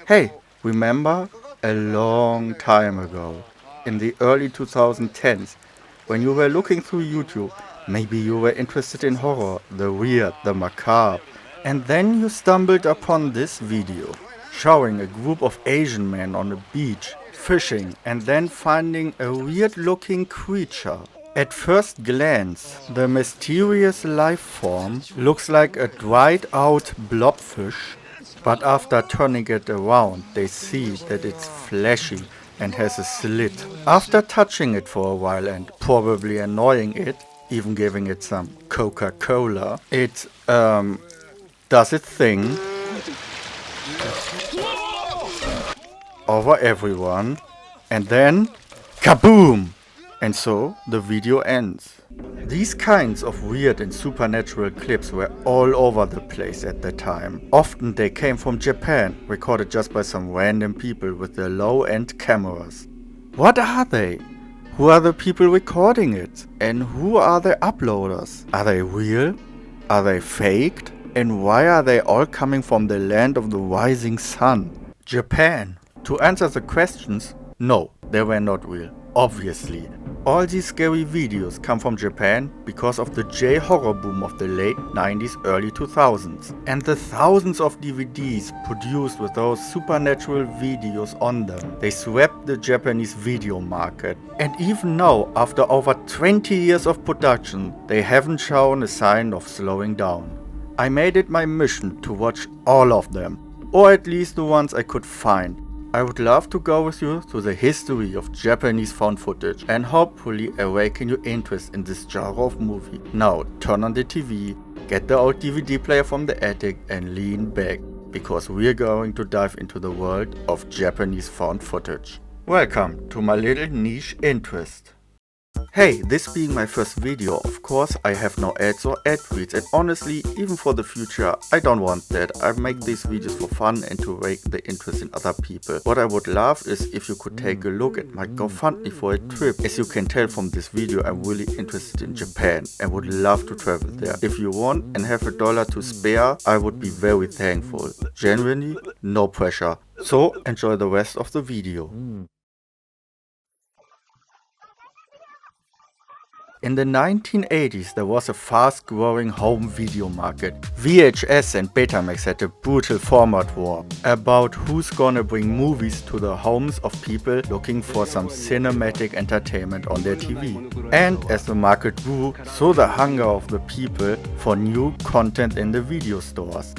Hey, remember a long time ago, in the early 2010s, when you were looking through YouTube, maybe you were interested in horror, the weird, the macabre, and then you stumbled upon this video, showing a group of Asian men on a beach, fishing, and then finding a weird-looking creature. At first glance, the mysterious life form looks like a dried-out blobfish, but after turning it around, they see that it's fleshy and has a slit. After touching it for a while and probably annoying it, even giving it some Coca-Cola, it does its thing over everyone, and then kaboom! And so the video ends. These kinds of weird and supernatural clips were all over the place at the time. Often they came from Japan, recorded just by some random people with their low-end cameras. What are they? Who are the people recording it? And who are the uploaders? Are they real? Are they faked? And why are they all coming from the land of the rising sun? Japan. To answer the questions, no, they were not real. Obviously. All these scary videos come from Japan because of the J-horror boom of the late 90s, early 2000s. And the thousands of DVDs produced with those supernatural videos on them. They swept the Japanese video market. And even now, after over 20 years of production, they haven't shown a sign of slowing down. I made it my mission to watch all of them, or at least the ones I could find. I would love to go with you through the history of Japanese found footage and hopefully awaken your interest in this genre of movie. Now turn on the TV, get the old DVD player from the attic and lean back, because we're going to dive into the world of Japanese found footage. Welcome to my little niche interest. Hey, this being my first video, of course I have no ads or ad reads, and honestly, even for the future, I don't want that. I make these videos for fun and to wake the interest in other people. What I would love is if you could take a look at my GoFundMe for a trip. As you can tell from this video, I'm really interested in Japan and would love to travel there. If you want and have $1 to spare, I would be very thankful. Genuinely, no pressure. So enjoy the rest of the video. In the 1980s, there was a fast-growing home video market. VHS and Betamax had a brutal format war about who's gonna bring movies to the homes of people looking for some cinematic entertainment on their TV. And as the market grew, so the hunger of the people for new content in the video stores.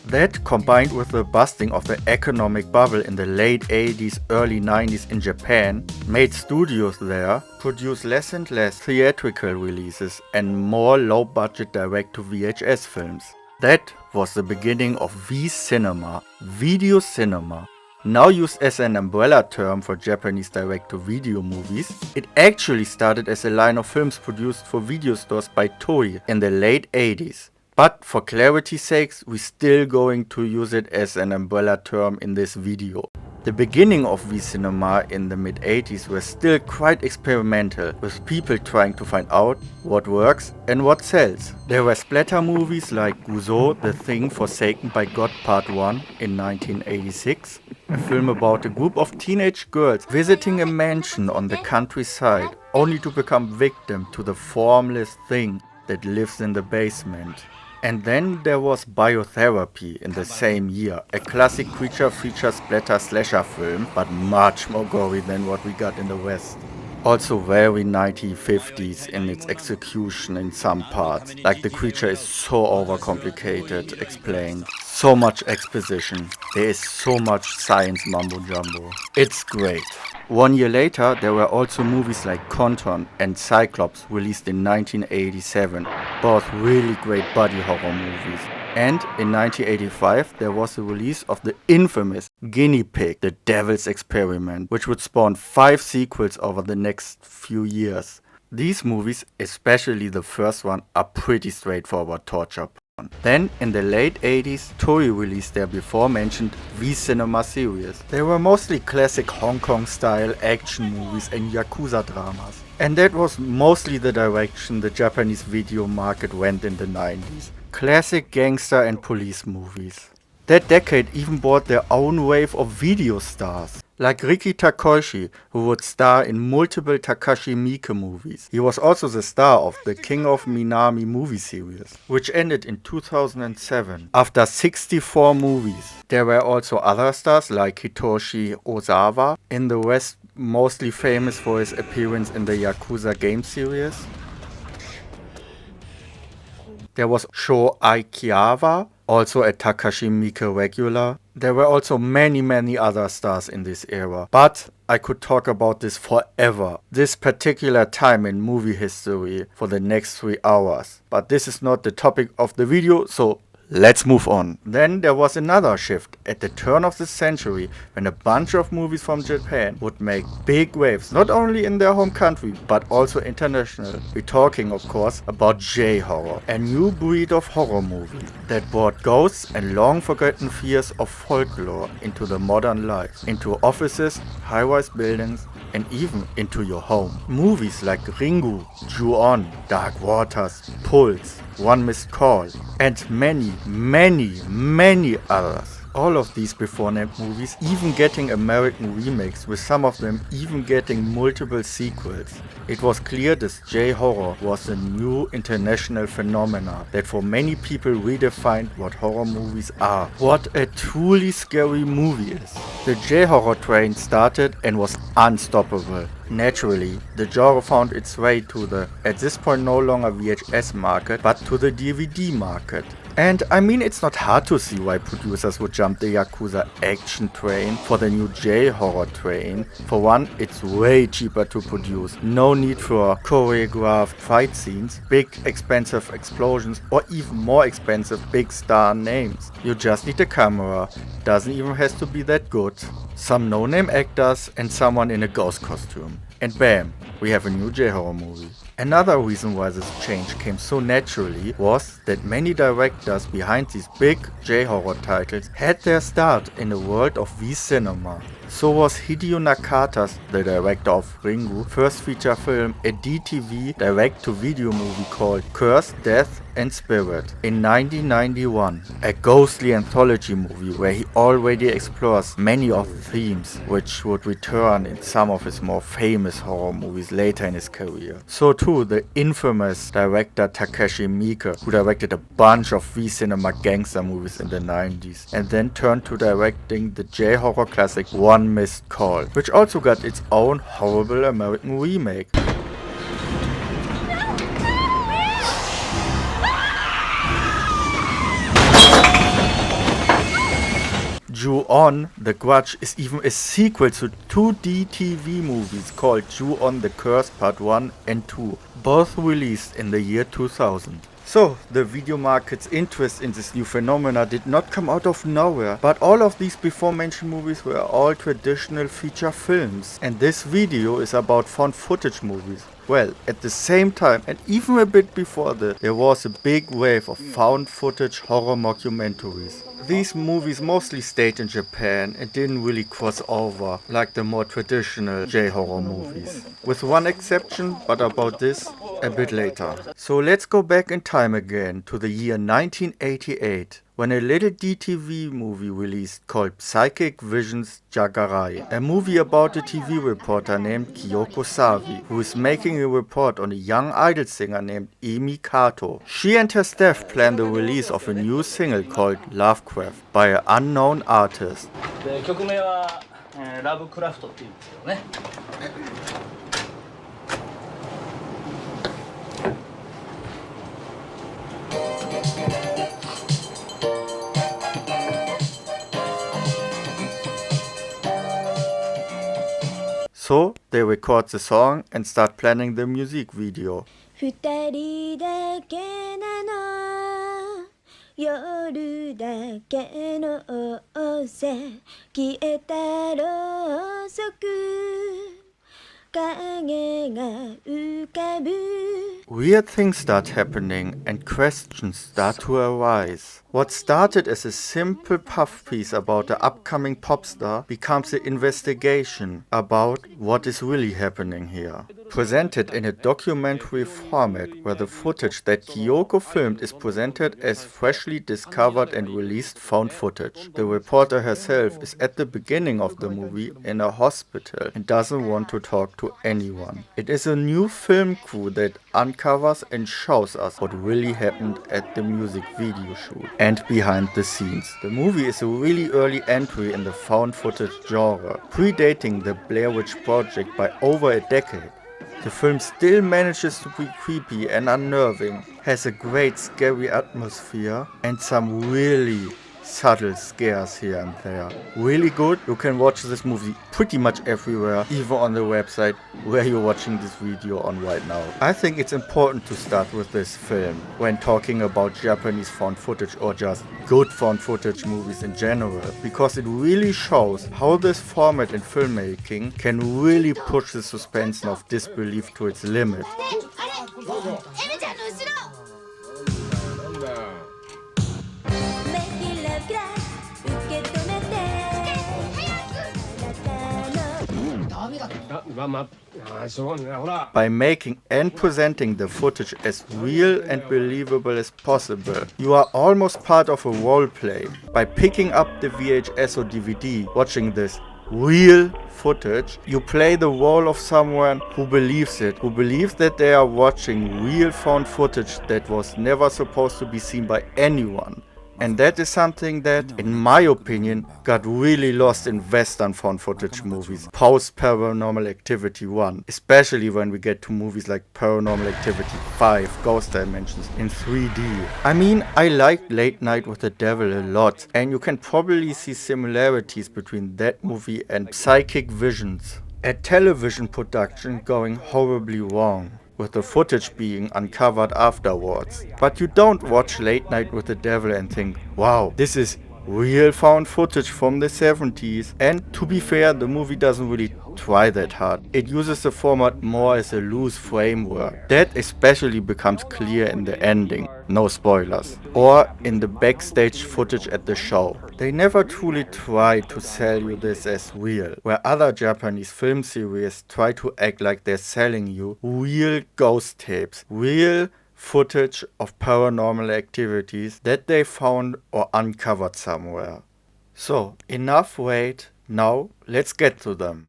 That, combined with the busting of the economic bubble in the late 80s, early 90s in Japan, made studios there produce less and less theatrical releases and more low-budget direct-to-VHS films. That was the beginning of V-cinema, video cinema. Now used as an umbrella term for Japanese direct-to-video movies, it actually started as a line of films produced for video stores by Toei in the late 80s. But for clarity's sakes, we're still going to use it as an umbrella term in this video. The beginning of V-cinema in the mid-80s was still quite experimental, with people trying to find out what works and what sells. There were splatter movies like Guzo, The Thing Forsaken by God Part 1 in 1986, a film about a group of teenage girls visiting a mansion on the countryside, only to become victim to the formless thing that lives in the basement. And then there was Biotherapy in the same year, a classic creature feature splatter slasher film, but much more gory than what we got in the West. Also very 1950s in its execution in some parts, like the creature is so overcomplicated, explained, so much exposition, there is so much science mumbo jumbo. It's great. 1 year later, there were also movies like Conton and Cyclops, released in 1987, both really great body horror movies. And in 1985, there was the release of the infamous Guinea Pig, The Devil's Experiment, which would spawn 5 sequels over the next few years. These movies, especially the first one, are pretty straightforward torture porn. Then, in the late 80s, Toei released their before-mentioned V-cinema series. They were mostly classic Hong Kong-style action movies and Yakuza dramas. And that was mostly the direction the Japanese video market went in the 90s. classic gangster and police movies. That decade even brought their own wave of video stars, like Riki Takeshi, who would star in multiple Takashi Miike movies. He was also the star of the King of Minami movie series, which ended in 2007 after 64 movies. There were also other stars like Hitoshi Ozawa, in the West mostly famous for his appearance in the Yakuza game series. There was Sho Aikiawa, also a Takashi Miike regular. There were also many other stars in this era, but I could talk about this forever, this particular time in movie history, for the next 3 hours. But this is not the topic of the video, so let's move on. Then there was another shift at the turn of the century when a bunch of movies from Japan would make big waves, not only in their home country but also international. We're talking of course about J-horror, a new breed of horror movie that brought ghosts and long forgotten fears of folklore into the modern life, into offices, high-rise buildings, and even into your home. Movies like Ringu, Ju-On, Dark Waters, Pulse, One Missed Call, and many others. All of these before named movies even getting American remakes, with some of them even getting multiple sequels. It was clear this J-horror was a new international phenomenon that for many people redefined what horror movies are, what a truly scary movie is. The J-horror train started and was unstoppable. Naturally, the genre found its way to the, at this point no longer VHS market, but to the DVD market. And I mean, it's not hard to see why producers would jump the Yakuza action train for the new J-horror train. For one, it's way cheaper to produce. No need for choreographed fight scenes, big expensive explosions, or even more expensive big star names. You just need a camera. Doesn't even have to be that good. Some no-name actors and someone in a ghost costume. And bam, we have a new J-horror movie. Another reason why this change came so naturally was that many directors behind these big J-horror titles had their start in the world of V-cinema. So was Hideo Nakata's, the director of Ringu, first feature film, a DTV direct-to-video movie called Curse, Death and Spirit in 1991. A ghostly anthology movie where he already explores many of the themes which would return in some of his more famous horror movies later in his career. So too the infamous director Takashi Miike, who directed a bunch of V-cinema gangster movies in the 90s and then turned to directing the J-horror classic One Missed Call, which also got its own horrible American remake. Ju-On, The Grudge is even a sequel to 2 DTV movies called Ju-On the Curse Part 1 and 2, both released in the year 2000. So, the video market's interest in this new phenomena did not come out of nowhere, but all of these before mentioned movies were all traditional feature films, and this video is about found footage movies. Well, at the same time, and even a bit before that, there was a big wave of found footage horror mockumentaries. These movies mostly stayed in Japan and didn't really cross over like the more traditional J-horror movies. With one exception, but about this a bit later. So let's go back in time again to the year 1988. When a little DTV movie released called Psychic Visions Jagarai, a movie about a TV reporter named Kyoko Savi, who is making a report on a young idol singer named Emi Kato. She and her staff plan the release of a new single called Lovecraft by an unknown artist. 曲名はラブクラフトっていうんですけどね。So they record the song and start planning the music video. 二人だけなの夜だけのせ消えたろうそく影が浮かぶ Weird things start happening and questions start to arise. What started as a simple puff piece about the upcoming pop star becomes an investigation about what is really happening here. presented in a documentary format where the footage that Kyoko filmed is presented as freshly discovered and released found footage. The reporter herself is at the beginning of the movie in a hospital and doesn't want to talk to anyone. It is a new film crew that uncovers and shows us what really happened at the music video shoot and behind the scenes. The movie is a really early entry in the found footage genre, predating the Blair Witch Project by over a decade. The film still manages to be creepy and unnerving, has a great scary atmosphere and some really subtle scares here and there. Really good. You can watch this movie pretty much everywhere, even on the website where you're watching this video on right now. I think it's important to start with this film when talking about Japanese found footage or just good found footage movies in general, because it really shows how this format in filmmaking can really push the suspension of disbelief to its limit. By making and presenting the footage as real and believable as possible, you are almost part of a roleplay. By picking up the VHS or DVD, watching this real footage, you play the role of someone who believes it, who believes that they are watching real found footage that was never supposed to be seen by anyone. And that is something that, in my opinion, got really lost in Western found footage movies post Paranormal Activity 1, especially when we get to movies like Paranormal Activity 5, Ghost Dimensions in 3D. I mean, I liked Late Night with the Devil a lot, and you can probably see similarities between that movie and Psychic Visions, a television production going horribly wrong, with the footage being uncovered afterwards. But you don't watch Late Night with the Devil and think, wow, this is real found footage from the 70s. And to be fair, the movie doesn't really try that hard. It uses the format more as a loose framework. That especially becomes clear in the ending, no spoilers, or in the backstage footage at the show. They never truly try to sell you this as real, where other Japanese film series try to act like they're selling you real ghost tapes, real footage of paranormal activities that they found or uncovered somewhere. So, enough wait, now let's get to them.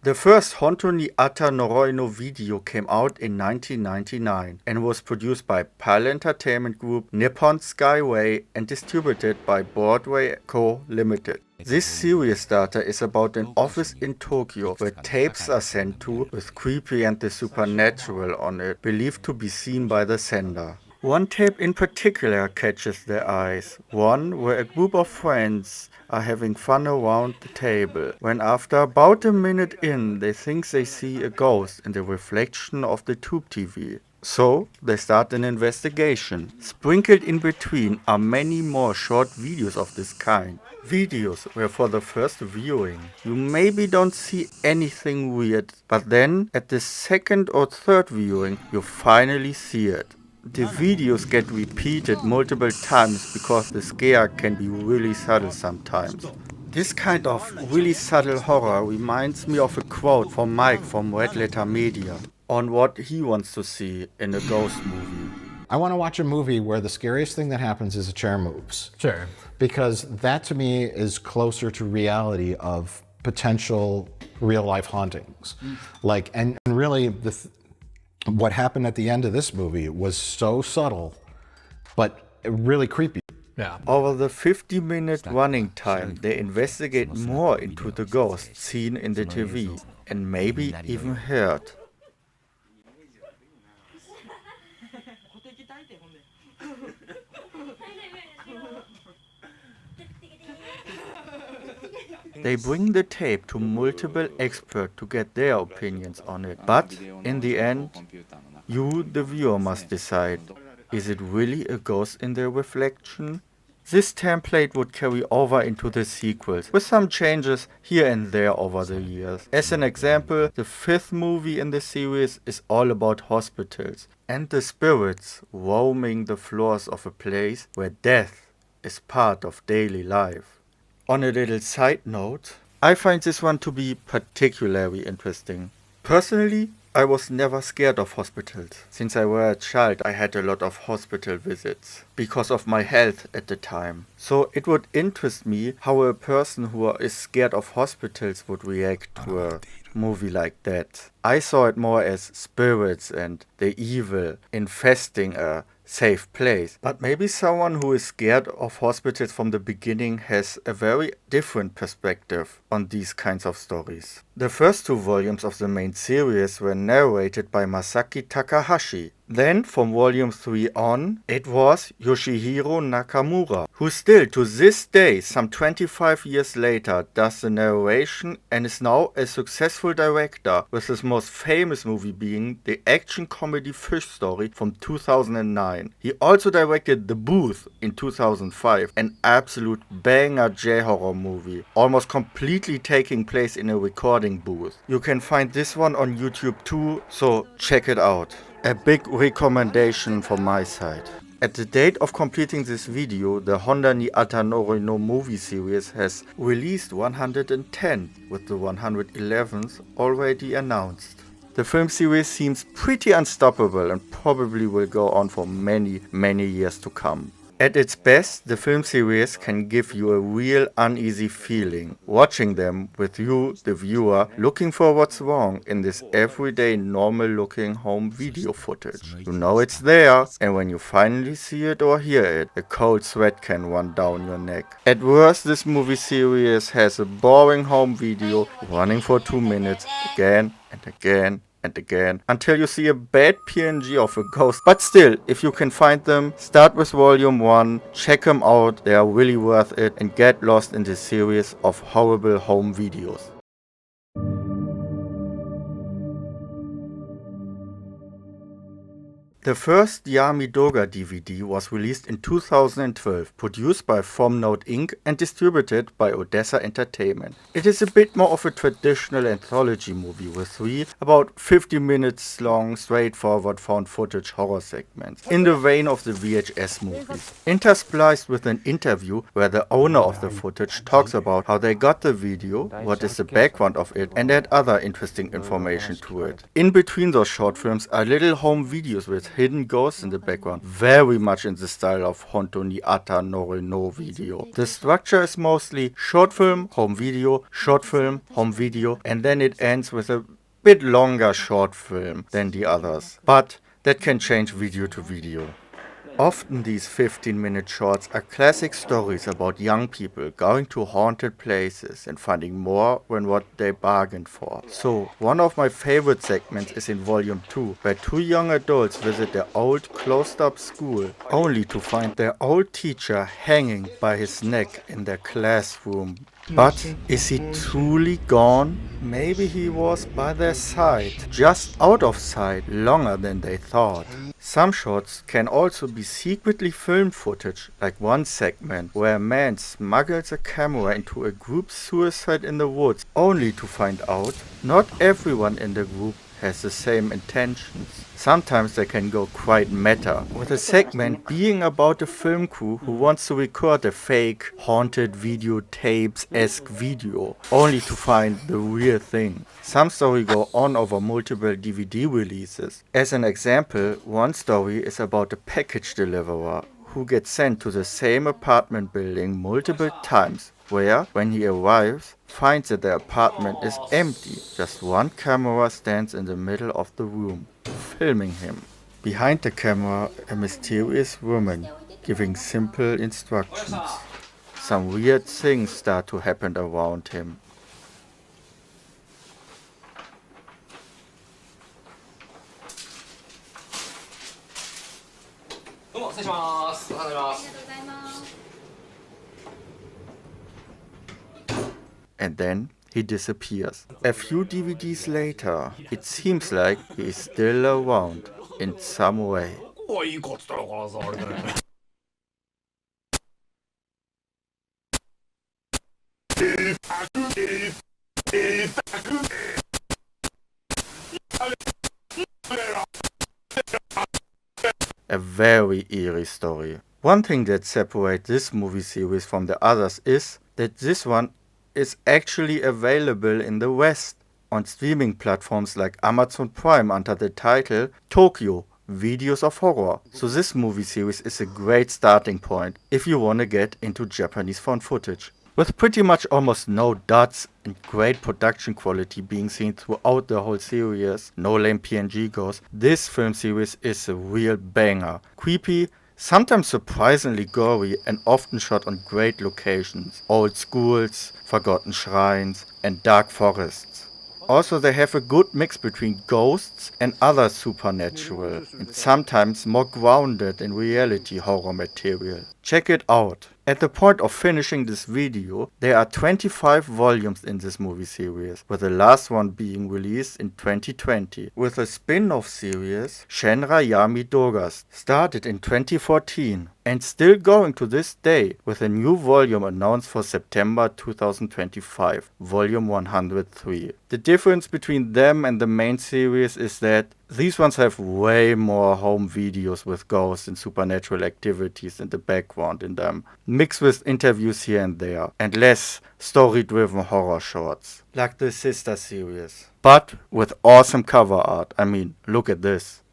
The first Honto ni atta noroi no video came out in 1999 and was produced by PAL Entertainment Group, Nippon Skyway and distributed by Broadway Co. Limited. This series starter is about an office in Tokyo where tapes are sent to with creepy and the supernatural on it, believed to be seen by the sender. One tape in particular catches their eyes, one where a group of friends are having fun around the table, when after about a minute in they think they see a ghost in the reflection of the tube TV. So they start an investigation. Sprinkled in between are many more short videos of this kind. Videos where for the first viewing you maybe don't see anything weird, but then at the second or third viewing you finally see it. The videos get repeated multiple times because the scare can be really subtle sometimes. This kind of really subtle horror reminds me of a quote from Mike from Red Letter Media on what he wants to see in a ghost movie. I want to watch a movie where the scariest thing that happens is a chair moves. Sure. Because that to me is closer to reality of potential real life hauntings. Like, and really what happened at the end of this movie was so subtle, but really creepy. Yeah. Over the 50-minute running time, they investigate more into the ghost seen in the TV and maybe even heard. They bring the tape to multiple experts to get their opinions on it, but in the end, you, the viewer, must decide. Is it really a ghost in the reflection? This template would carry over into the sequels, with some changes here and there over the years. As an example, the fifth movie in the series is all about hospitals and the spirits roaming the floors of a place where death is part of daily life. On a little side note, I find this one to be particularly interesting. Personally, I was never scared of hospitals. Since I was a child, I had a lot of hospital visits because of my health at the time. So it would interest me how a person who is scared of hospitals would react to a movie like that. I saw it more as spirits and the evil infesting a safe place. But maybe someone who is scared of hospitals from the beginning has a very different perspective on these kinds of stories. The first 2 volumes of the main series were narrated by Masaki Takahashi. Then, from volume 3 on, it was Yoshihiro Nakamura, who still to this day, some 25 years later, does the narration and is now a successful director, with his most famous movie being the action comedy Fish Story from 2009. He also directed The Booth in 2005, an absolute banger J-horror movie, almost completely taking place in a recording booth. You can find this one on YouTube too, so check it out. A big recommendation from my side. At the date of completing this video, the Honda ni atta noroi no movie series has released 110, with the 111th already announced. The film series seems pretty unstoppable and probably will go on for many years to come. At its best, the film series can give you a real uneasy feeling, watching them with you, the viewer, looking for what's wrong in this everyday normal looking home video footage. You know it's there, and when you finally see it or hear it, a cold sweat can run down your neck. At worst, this movie series has a boring home video running for 2 minutes again and again and again until you see a bad PNG of a ghost. But still, if you can find them, start with volume 1, check them out, they are really worth it, and get lost in this series of horrible home videos. The first Yami Douga DVD was released in 2012, produced by From Note Inc. and distributed by Odessa Entertainment. It is a bit more of a traditional anthology movie with 3 about 50 minutes long straightforward found footage horror segments, in the vein of the VHS movies, interspliced with an interview where the owner of the footage talks about how they got the video, what is the background of it, and add other interesting information to it. In between those short films are little home videos with hidden ghosts in the background, very much in the style of Honto ni atta noroi no video. The structure is mostly short film, home video, short film, home video, and then it ends with a bit longer short film than the others. But that can change video to video. Often these 15-minute shorts are classic stories about young people going to haunted places and finding more than what they bargained for. So, one of my favorite segments is in volume 2, where 2 young adults visit their old closed-up school, only to find their old teacher hanging by his neck in their classroom. But is he truly gone? Maybe he was by their side, just out of sight, longer than they thought. Some shots can also be secretly filmed footage, like one segment where a man smuggles a camera into a group suicide in the woods, only to find out not everyone in the group has the same intentions. Sometimes they can go quite meta, with a segment being about a film crew who wants to record a fake, haunted videotapes-esque video, only to find the real thing. Some stories go on over multiple DVD releases. As an example, one story is about a package deliverer who gets sent to the same apartment building multiple times, where, when he arrives, finds that the apartment is empty. Just one camera stands in the middle of the room, filming him. Behind the camera, a mysterious woman giving simple instructions. Some weird things start to happen around him. And then he disappears. A few DVDs later, it seems like he is still around in some way. A very eerie story. One thing that separates this movie series from the others is that this one is actually available in the West on streaming platforms like Amazon Prime under the title Tokyo Videos of Horror. So this movie series is a great starting point if you wanna get into Japanese found footage. With pretty much almost no dots and great production quality being seen throughout the whole series, no lame PNG ghosts, this film series is a real banger. Creepy, sometimes surprisingly gory, and often shot on great locations, old schools, forgotten shrines, and dark forests. Also, they have a good mix between ghosts and other supernatural, and sometimes more grounded in reality horror material. Check it out. At the point of finishing this video, there are 25 volumes in this movie series, with the last one being released in 2020, with a spin-off series, Shenra Yami Douga, started in 2014 and still going to this day, with a new volume announced for September 2025, volume 103. The difference between them and the main series is that these ones have way more home videos with ghosts and supernatural activities in the background in them, mixed with interviews here and there, and less story-driven horror shorts, like the sister series. But with awesome cover art. I mean, look at this.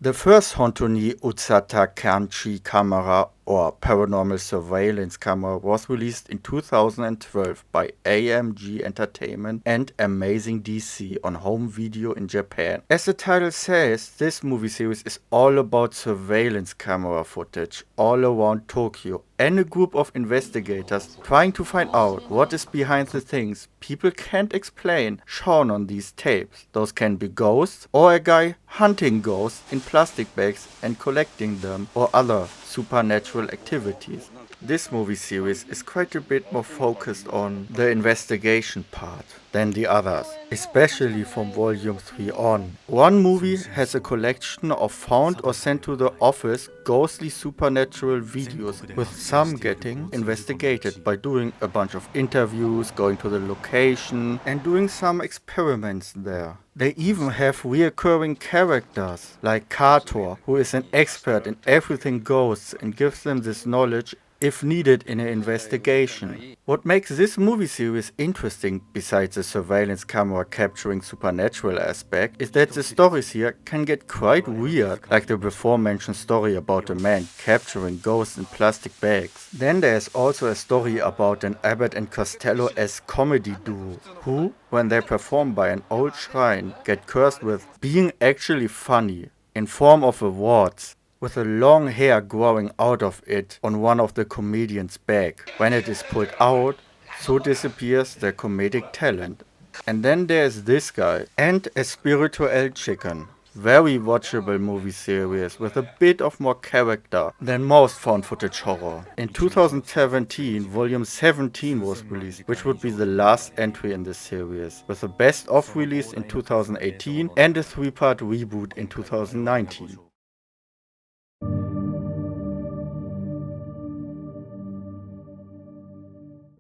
The first Honto ni Utsata Kanchi camera or paranormal surveillance camera was released in 2012 by AMG Entertainment and Amazing DC on home video in Japan. As the title says, this movie series is all about surveillance camera footage all around Tokyo and a group of investigators trying to find out what is behind the things people can't explain shown on these tapes. Those can be ghosts or a guy hunting ghosts in plastic bags and collecting them, or other supernatural activities. This movie series is quite a bit more focused on the investigation part than the others, especially from volume 3 on. One movie has a collection of found or sent to the office ghostly supernatural videos, with some getting investigated by doing a bunch of interviews, going to the location and doing some experiments there. They even have reoccurring characters like Kator, who is an expert in everything ghosts and gives them this knowledge if needed in an investigation. What makes this movie series interesting, besides the surveillance camera capturing supernatural aspect, is that the stories here can get quite weird, like the before mentioned story about a man capturing ghosts in plastic bags. Then there's also a story about an Abbott and Costello-esque comedy duo, who, when they perform by an old shrine, get cursed with being actually funny, in form of awards, with a long hair growing out of it on one of the comedian's back. When it is pulled out, so disappears their comedic talent. And then there's this guy, and a spiritual chicken. Very watchable movie series with a bit of more character than most found footage horror. In 2017, volume 17 was released, which would be the last entry in this series, with a best of release in 2018 and a 3-part reboot in 2019.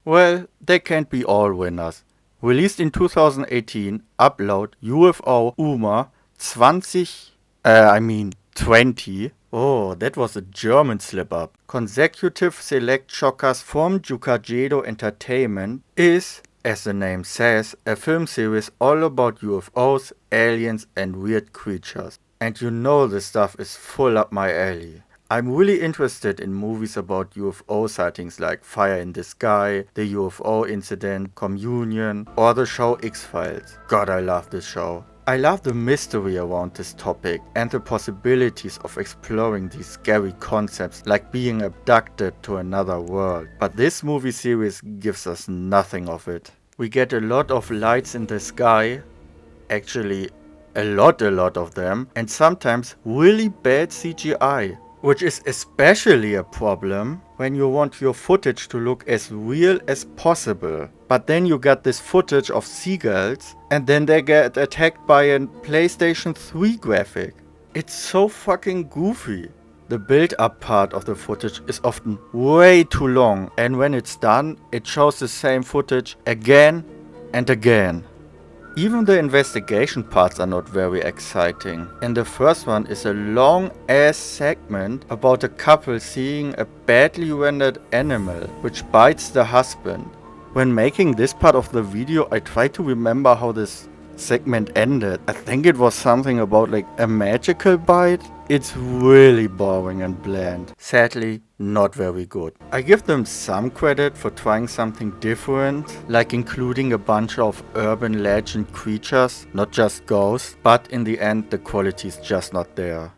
Well, they can't be all winners. Released in 2018, upload UFO UMA 20. Oh, that was a German slip-up. Consecutive Select Shockers from Jukajedo Entertainment is, as the name says, a film series all about UFOs, aliens and weird creatures. And you know the stuff is full up my alley. I'm really interested in movies about UFO sightings like Fire in the Sky, the UFO Incident, Communion, or the show X-Files. God, I love this show. I love the mystery around this topic and the possibilities of exploring these scary concepts like being abducted to another world. But this movie series gives us nothing of it. We get a lot of lights in the sky, actually a lot of them, and sometimes really bad CGI. Which is especially a problem when you want your footage to look as real as possible. But then you got this footage of seagulls and then they get attacked by a PlayStation 3 graphic. It's so fucking goofy. The build-up part of the footage is often way too long, and when it's done, it shows the same footage again and again. Even the investigation parts are not very exciting. And the first one is a long ass segment about a couple seeing a badly rendered animal which bites the husband. When making this part of the video, I tried to remember how this segment ended. I think it was something about like a magical bite. It's really boring and bland. Sadly, not very good. I give them some credit for trying something different, like including a bunch of urban legend creatures, not just ghosts, but in the end the quality is just not there.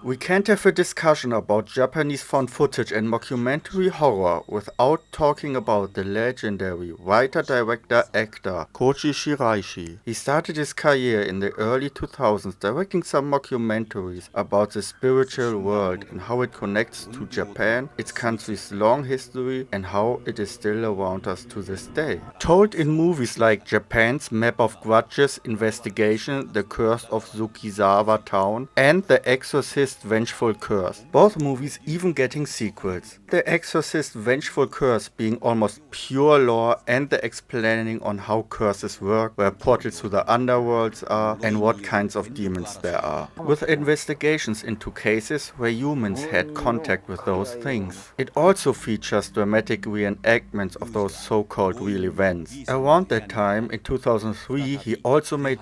We can't have a discussion about Japanese found footage and mockumentary horror without talking about the legendary writer, director, actor Koji Shiraishi. He started his career in the early 2000s directing some mockumentaries about the spiritual world and how it connects to Japan, its country's long history, and how it is still around us to this day. Told in movies like Japan's Map of Grudges, Investigation, The Curse of Zukizawa Town, and The Exorcist Vengeful Curse. Both movies even getting sequels. The Exorcist Vengeful Curse being almost pure lore and the explaining on how curses work, where portals to the underworlds are, and what kinds of demons there are. With investigations into cases where humans had contact with those things. It also features dramatic reenactments of those so-called real events. Around that time, in 2003, he also made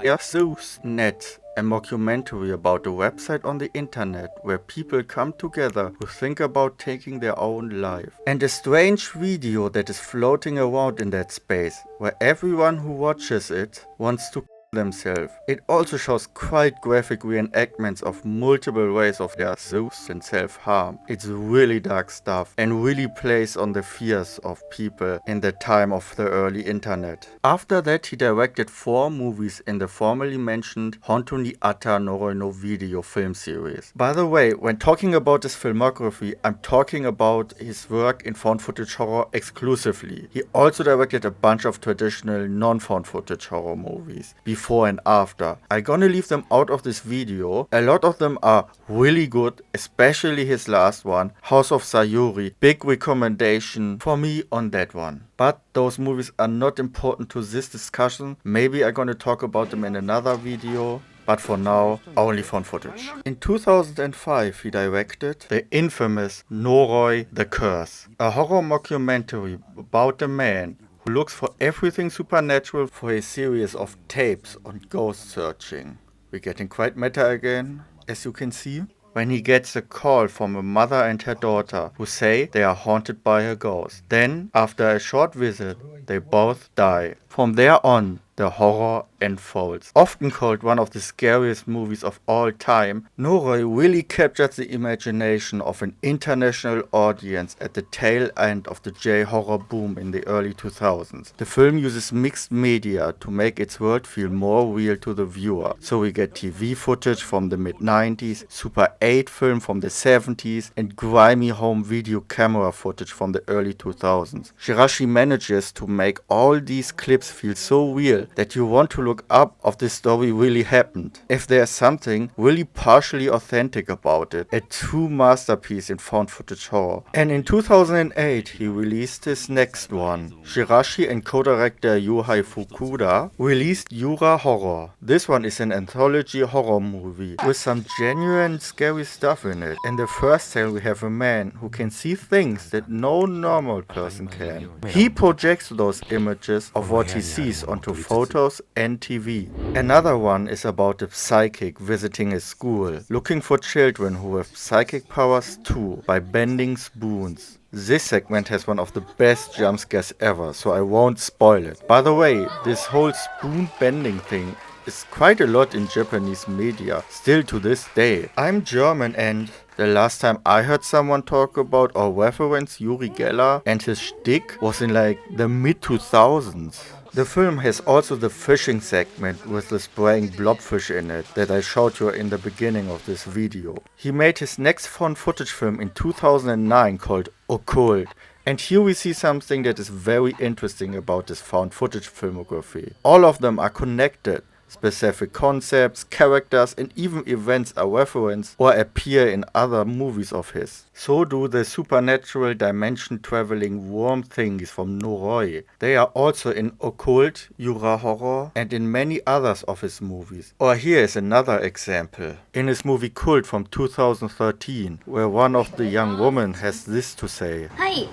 Net, a mockumentary about a website on the internet where people come together who think about taking their own life. And a strange video that is floating around in that space, where everyone who watches it wants to themselves. It also shows quite graphic reenactments of multiple ways of their suicide and self-harm. It's really dark stuff and really plays on the fears of people in the time of the early internet. After that, he directed 4 movies in the formerly mentioned Honto ni atta noroi no video film series. By the way, when talking about his filmography, I'm talking about his work in found footage horror exclusively. He also directed a bunch of traditional non-found footage horror movies before and after. I'm gonna leave them out of this video. A lot of them are really good, especially his last one, House of Sayuri. Big recommendation for me on that one. But those movies are not important to this discussion. Maybe I'm gonna talk about them in another video. But for now, only found footage. In 2005, he directed the infamous Noroi The Curse, a horror mockumentary about a man who looks for everything supernatural for a series of tapes on ghost searching. We're getting quite meta again, as you can see. When he gets a call from a mother and her daughter who say they are haunted by a ghost. Then, after a short visit, they both die. From there on, the horror unfolds. Often called one of the scariest movies of all time, Noroi really captured the imagination of an international audience at the tail end of the J-horror boom in the early 2000s. The film uses mixed media to make its world feel more real to the viewer. So we get TV footage from the mid-90s, Super 8 film from the 70s, and grimy home video camera footage from the early 2000s. Shiraishi manages to make all these clips feel so real that you want to look up if this story really happened. If there's something really partially authentic about it. A true masterpiece in found footage horror. And in 2008 he released his next one. Shiraishi and co-director Yohei Fukuda released Yura Horror. This one is an anthology horror movie with some genuine scary stuff in it. In the first tale we have a man who can see things that no normal person can. He projects those images of what he sees onto photos and TV. Another one is about a psychic visiting a school, looking for children who have psychic powers too, by bending spoons. This segment has one of the best jump scares ever, so I won't spoil it. By the way, this whole spoon bending thing is quite a lot in Japanese media, still to this day. I'm German and the last time I heard someone talk about or reference Uri Geller and his shtick was in like the mid-2000s. The film has also the fishing segment with the spraying blobfish in it that I showed you in the beginning of this video. He made his next found footage film in 2009 called Occult. And here we see something that is very interesting about this found footage filmography. All of them are connected. Specific concepts, characters, and even events are referenced or appear in other movies of his. So do the supernatural dimension-traveling worm thingies from Noroi. They are also in Occult, Yura Horror, and in many others of his movies. Or here is another example. In his movie Cult from 2013, where one of the young women has this to say. はい。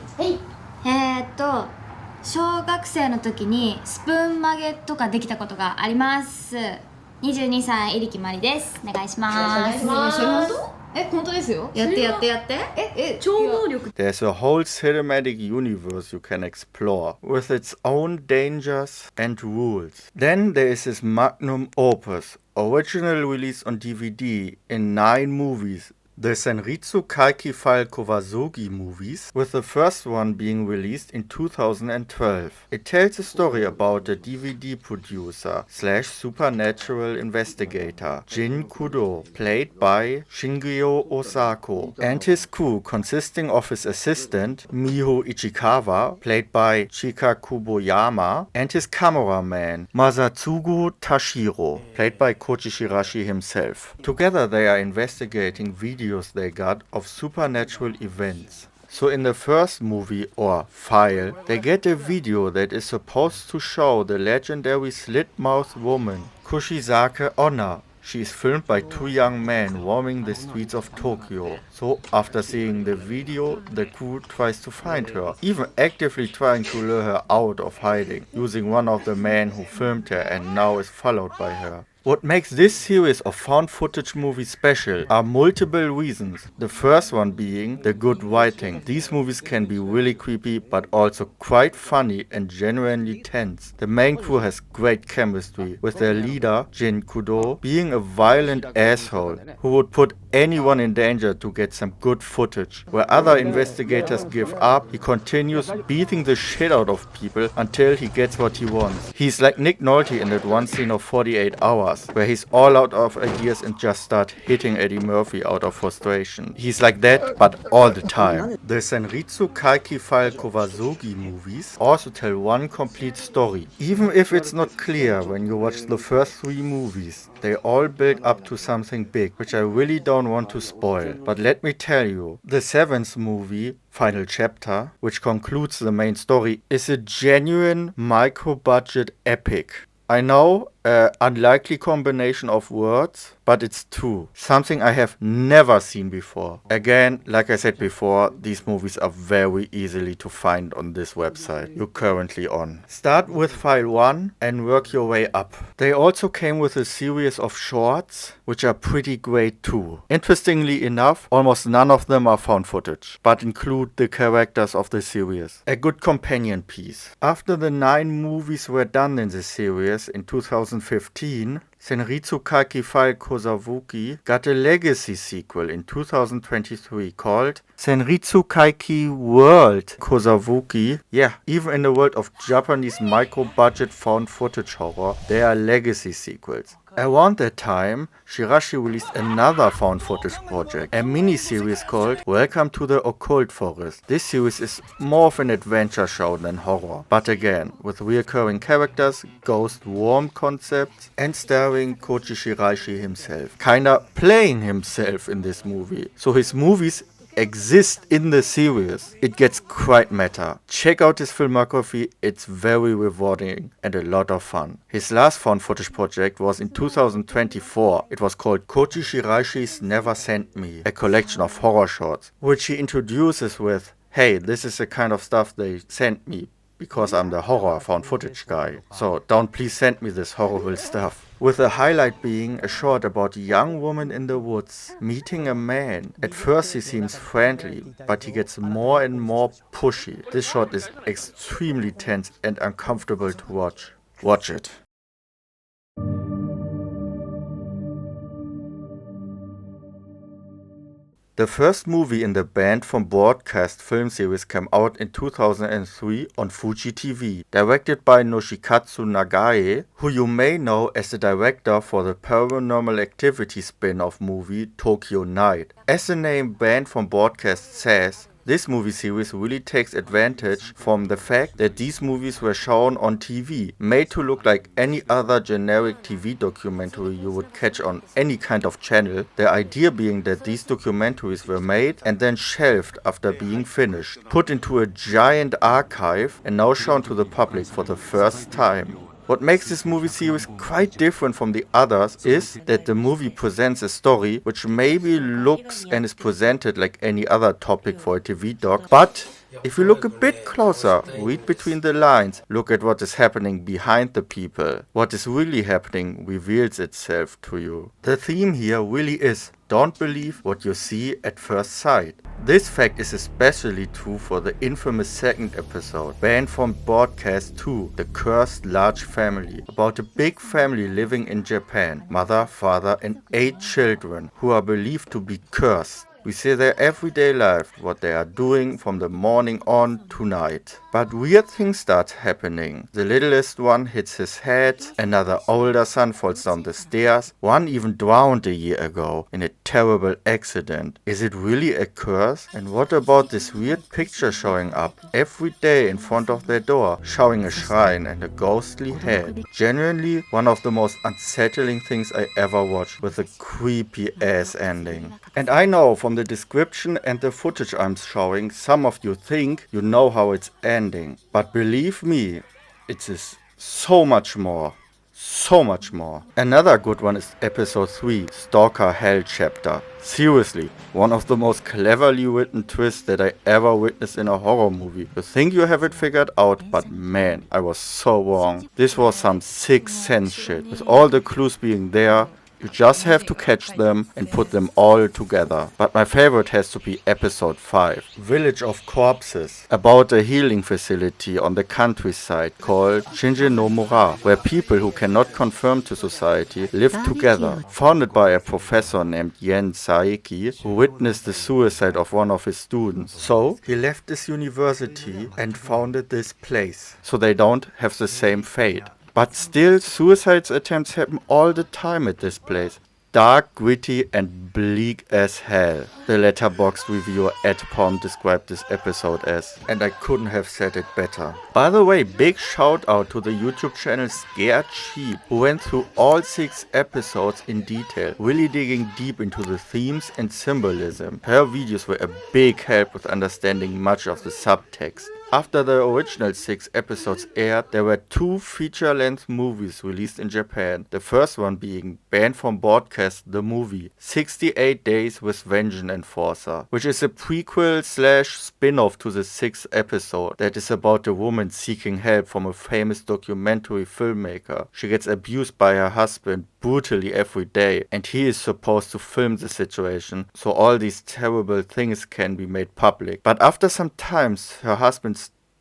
小学生の時にスプーン曲げとかできたことがあります。22歳入木まりです。お願いします。それ本当？本当ですよ。やって。超能力。 There's a whole cinematic universe you can explore, with its own dangers and rules. Then there is his magnum opus, originally released on DVD in 9 movies. The Senritsu Kaiki File Kowazugi movies, with the first one being released in 2012. It tells a story about a DVD producer / supernatural investigator, Jin Kudo, played by Shingyo Osako, and his crew consisting of his assistant, Miho Ichikawa, played by Chika Kuboyama, and his cameraman, Masatsugu Tashiro, played by Koji Shiraishi himself. Together they are investigating videos they got of supernatural events. So in the first movie, or file, they get a video that is supposed to show the legendary slit-mouthed woman, Kushizake Onna. She is filmed by 2 young men roaming the streets of Tokyo. So after seeing the video, the crew tries to find her, even actively trying to lure her out of hiding, using one of the men who filmed her and now is followed by her. What makes this series of found footage movies special are multiple reasons. The first one being the good writing. These movies can be really creepy but also quite funny and genuinely tense. The main crew has great chemistry, with their leader, Jin Kudo, being a violent asshole who would put anyone in danger to get some good footage. Where other investigators give up, he continues beating the shit out of people until he gets what he wants. He's like Nick Nolte in that one scene of 48 Hours, where he's all out of ideas and just start hitting Eddie Murphy out of frustration. He's like that, but all the time. The Senritsu Kaiki File Kowazugi movies also tell one complete story. Even if it's not clear when you watch the first 3 movies, they all build up to something big, which I really don't want to spoil. But let me tell you, the 7th movie, Final Chapter, which concludes the main story, is a genuine micro-budget epic. I know, unlikely combination of words, but it's true. Something I have never seen before. Again, like I said before, these movies are very easily to find on this website you're currently on. Start with file 1 and work your way up. They also came with a series of shorts, which are pretty great too. Interestingly enough, almost none of them are found footage, but include the characters of the series. A good companion piece. After the 9 movies were done in the series in 2015, Senritsu Kaiki File Kowazugi got a legacy sequel in 2023 called Senritsu Kaiki World Kowazugi. Yeah, even in the world of Japanese micro-budget found footage horror, there are legacy sequels. Around that time, Shiraishi released another found footage project, a mini-series called Welcome to the Occult Forest. This series is more of an adventure show than horror, but again, with recurring characters, ghost worm concepts, and starring Koji Shiraishi himself. Kinda playing himself in this movie. So his movies exist in the series. It gets quite meta. Check out his filmography, it's very rewarding and a lot of fun. His last found footage project was in 2024. It was called Koji Shiraishi's Never Sent Me, a collection of horror shorts, which he introduces with, hey, this is the kind of stuff they sent me because I'm the horror found footage guy. So don't please send me this horrible stuff. With the highlight being a short about a young woman in the woods meeting a man. At first he seems friendly, but he gets more and more pushy. This short is extremely tense and uncomfortable to watch. Watch it. The first movie in the banned from broadcast film series came out in 2003 on Fuji TV, directed by Noshikatsu Nagae, who you may know as the director for the Paranormal Activity spin-off movie Tokyo Night. As the name banned from broadcast says, This movie series really takes advantage from the fact that these movies were shown on TV, made to look like any other generic TV documentary you would catch on any kind of channel, the idea being that these documentaries were made and then shelved after being finished, put into a giant archive and now shown to the public for the first time. What makes this movie series quite different from the others is that the movie presents a story which maybe looks and is presented like any other topic for a TV doc, but if you look a bit closer, read between the lines, look at what is happening behind the people, what is really happening reveals itself to you. The theme here really is, don't believe what you see at first sight. This fact is especially true for the infamous second episode, banned from broadcast 2, The Cursed Large Family, about a big family living in Japan, mother, father and 8 children, who are believed to be cursed. We see their everyday life, what they are doing from the morning on to night. But weird things start happening. The littlest one hits his head, another older son falls down the stairs, one even drowned a year ago in a terrible accident. Is it really a curse? And what about this weird picture showing up every day in front of their door, showing a shrine and a ghostly head? Genuinely one of the most unsettling things I ever watched, with a creepy ass ending. And I know from the description and the footage I'm showing, some of you think you know how it's ending. But believe me, it is so much more. So much more. Another good one is episode 3, Stalker Hell chapter. Seriously, one of the most cleverly written twists that I ever witnessed in a horror movie. You think you have it figured out, but man, I was so wrong. This was some Sixth Sense shit, with all the clues being there. You just have to catch them and put them all together. But my favorite has to be episode 5, Village of Corpses, about a healing facility on the countryside called Shinji no Mura, where people who cannot conform to society live together. Founded by a professor named Yen Saeki, who witnessed the suicide of one of his students. So he left this university and founded this place, so they don't have the same fate. But still, suicide attempts happen all the time at this place. Dark, gritty and bleak as hell. The Letterboxd reviewer @Pom described this episode as, and I couldn't have said it better. By the way, big shout out to the YouTube channel ScaredSheep, who went through all 6 episodes in detail, really digging deep into the themes and symbolism. Her videos were a big help with understanding much of the subtext. After the original 6 episodes aired, there were 2 feature-length movies released in Japan. The first one being banned from broadcast, the movie 68 Days with Vengeance Enforcer, which is a prequel/spin-off to the 6th episode that is about a woman seeking help from a famous documentary filmmaker. She gets abused by her husband brutally every day, and he is supposed to film the situation so all these terrible things can be made public. But after some time, her husband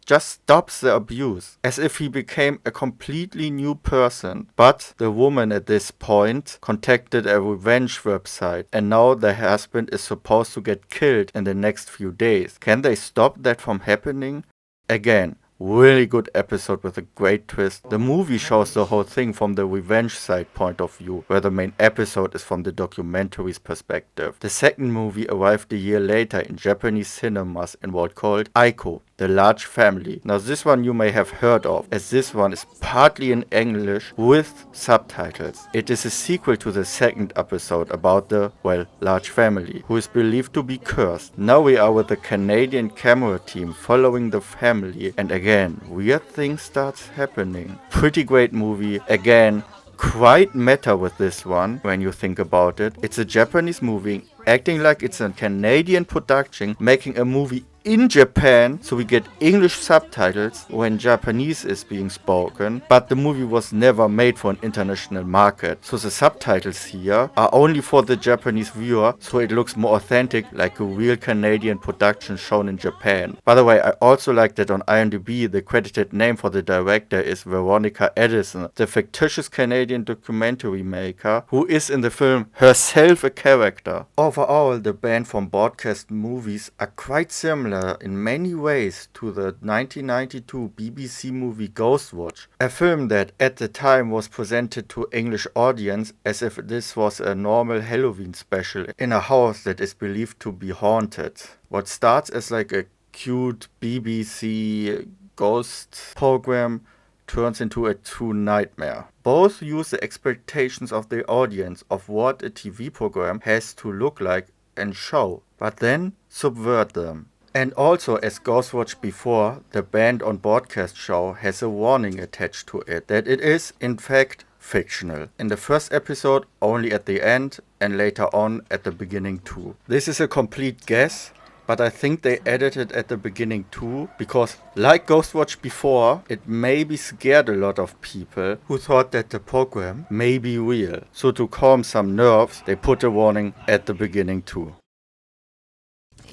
just stops the abuse, as if he became a completely new person. But the woman at this point contacted a revenge website, and now the husband is supposed to get killed in the next few days. Can they stop that from happening? Again, really good episode with a great twist. The movie shows the whole thing from the revenge side point of view, where the main episode is from the documentary's perspective. The second movie arrived a year later in Japanese cinemas and was called Aiko, The Large Family. Now this one you may have heard of, as this one is partly in English with subtitles. It is a sequel to the second episode about the, well, large family, who is believed to be cursed. Now we are with the Canadian camera team following the family, and again, weird things starts happening. Pretty great movie. Again, quite meta with this one when you think about it. It's a Japanese movie acting like it's a Canadian production, making a movie in Japan, so we get English subtitles when Japanese is being spoken, but the movie was never made for an international market, so the subtitles here are only for the Japanese viewer, so it looks more authentic, like a real Canadian production shown in Japan. By the way, I also like that on IMDb the credited name for the director is Veronica Addison, the fictitious Canadian documentary maker who is in the film herself a character. Overall, the ban from broadcast movies are quite similar similar in many ways to the 1992 BBC movie Ghostwatch, a film that at the time was presented to English audience as if this was a normal Halloween special in a house that is believed to be haunted. What starts as like a cute BBC ghost program turns into a true nightmare. Both use the expectations of the audience of what a TV program has to look like and show, but then subvert them. And also, as Ghostwatch before, the banned on broadcast show has a warning attached to it that it is, in fact, fictional. In the first episode, only at the end, and later on at the beginning too. This is a complete guess, but I think they added it at the beginning too, because like Ghostwatch before, it maybe scared a lot of people who thought that the program may be real. So to calm some nerves, they put a warning at the beginning too.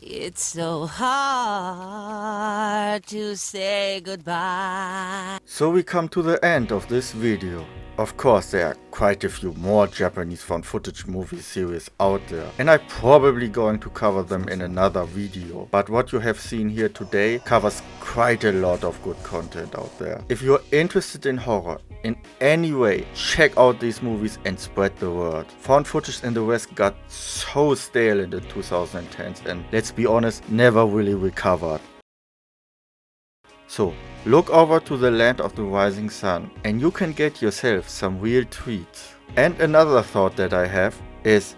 It's so hard to say goodbye. So we come to the end of this video. Of course, there are quite a few more Japanese found footage movie series out there, and I'm probably going to cover them in another video, but what you have seen here today covers quite a lot of good content out there. If you're interested in horror in any way, check out these movies and spread the word. Found footage in the West got so stale in the 2010s and, let's be honest, never really recovered. So, look over to the land of the rising sun and you can get yourself some real treats. And another thought that I have is,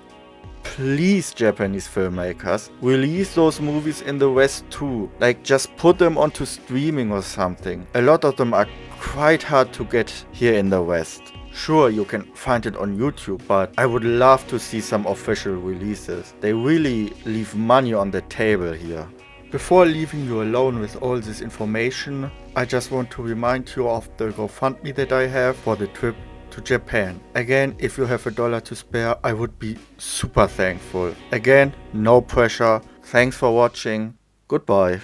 please Japanese filmmakers, release those movies in the West too. Like, just put them onto streaming or something. A lot of them are quite hard to get here in the West. Sure, you can find it on YouTube, but I would love to see some official releases. They really leave money on the table here. Before leaving you alone with all this information, I just want to remind you of the GoFundMe that I have for the trip to Japan. Again, if you have $1 to spare, I would be super thankful. Again, no pressure. Thanks for watching. Goodbye.